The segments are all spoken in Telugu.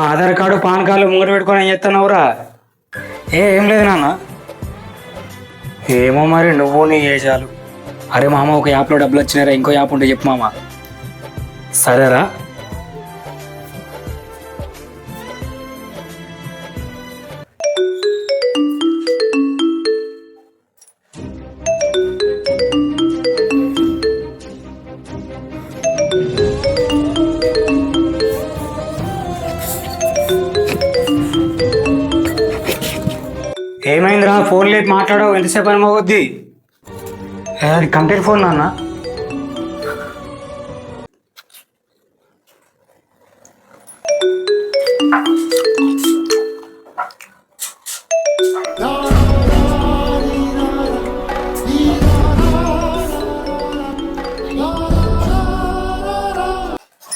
ఆధార్ కార్డు పాన్ కార్డు ముంగట పెట్టుకొని ఏం చేస్తున్నావురా? ఏం లేదు నాన్న. ఏమో మరి నువ్వు నీ ఏజాలు. అరే మామ, ఒక యాప్లో డబ్బులు వచ్చినారా, ఇంకో యాప్ ఉంటే చెప్పు మామ. సరేరా. ఏమైందిరా, ఫోన్ లేపి మాట్లాడవు? ఎంతసేపు అని మోగొద్ది? అది కంప్లీట్ ఫోన్ నాన్న.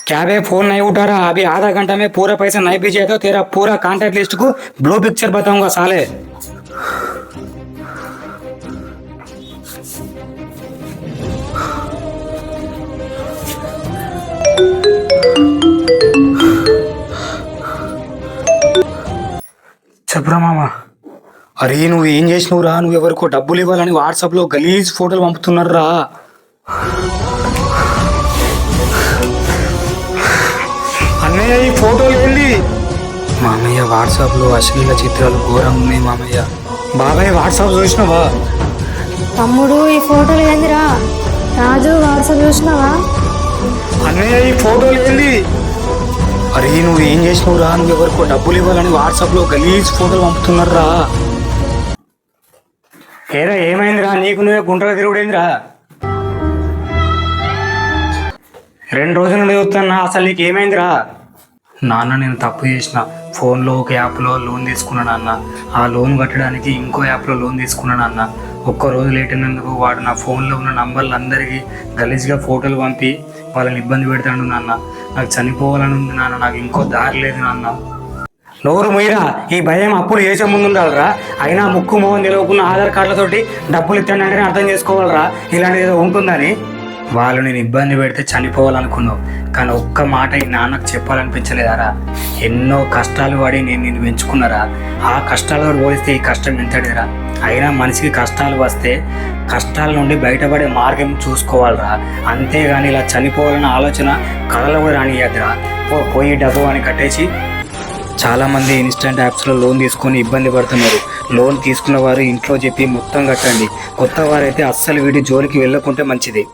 क्या बे, फोन नहीं उठा रहा? अभी आधा घंटा में पूरा पैसा नहीं भेजे तो तेरा पूरा कॉन्टैक्ट लिस्ट को ब्लू पिक्चर बताऊंगा साले. చెప్పరా మామ. అరే నువ్వు ఏం చేసినవురా? నువ్వు ఎవరికో డబ్బులు ఇవ్వాలని వాట్సాప్లో గలీజ్ ఫోటోలు పంపుతున్నారా? అన్నయ్య, ఈ ఫోటోలు ఏంది? మామయ్య, వాట్సాప్లో అశ్లీల చిత్రాలు ఘోరంగా ఉన్నాయి మామయ్య. బాబాయ్, వాట్సాప్ చూసినావా? తమ్ముడు, ఈ ఫోటోలు ఏందిరా? రాజు, వాట్సాప్ చూసినావా? అన్నయ్య, ఈ ఫోటోలు ఏంది? అరే నువ్వు ఏం చేసినవురా? నువ్వు ఎవరికో డబ్బులు ఇవ్వాలని వాట్సాప్లో గలీజ్ ఫోటోలు పంపుతున్నారా? ఏరా, ఏమైందిరా? నీకు నువ్వే గుంటగా తిరుగుడేందిరా? 2 రోజుల నుండి చూస్తున్నా, అసలు నీకు ఏమైందిరా? నాన్న, నేను తప్పు చేసిన. ఫోన్లో ఒక యాప్లో లోన్ తీసుకున్నాను అన్న. ఆ లోన్ కట్టడానికి ఇంకో యాప్లో లోన్ తీసుకున్నాను అన్న. ఒక్కరోజు లేట్ అయినందుకు వాడు నా ఫోన్లో ఉన్న నంబర్లు అందరికీ గలీజ్గా ఫోటోలు పంపి వాళ్ళని ఇబ్బంది పెడతాడు నాన్న. నాకు చనిపోవాలని ఉంది నాన్న. నాకు ఇంకో దారి లేదు నాన్న. నోరు మొయ్యరా. ఈ భయం అప్పులు చేసే ముందు ఉండాలరా. అయినా ముక్కు మొహం తెలియకున్న ఆధార్ కార్డులతోటి డబ్బులు ఇస్తానంటేనే అర్థం చేసుకోవాలరా ఇలాంటిది ఏదో ఉంటుందని. వాళ్ళు నేను ఇబ్బంది పెడితే చనిపోవాలనుకున్నావు, కానీ ఒక్క మాట ఈ నాన్నకు చెప్పాలనిపించలేదారా? ఎన్నో కష్టాలు పడి నేను నిన్ను పెంచుకున్నారా. ఆ కష్టాలతో పోలిస్తే ఈ కష్టం ఎంతటిదిరా? అయినా మనిషికి కష్టాలు వస్తే కష్టాల నుండి బయటపడే మార్గం చూసుకోవాలరా. అంతేగాని ఇలా చనిపోవాలన్న ఆలోచన కళలో కూడా రానియద్దురా. పోయి డబ్బు అని కట్టేసి. చాలామంది ఇన్స్టెంట్ యాప్స్లో లోన్ తీసుకొని ఇబ్బంది పడుతున్నారు. లోన్ తీసుకున్న వారు ఇంట్లో చెప్పి మొత్తం కట్టండి. కొత్త వారైతే అస్సలు వీటి జోలికి వెళ్ళకుంటే మంచిది.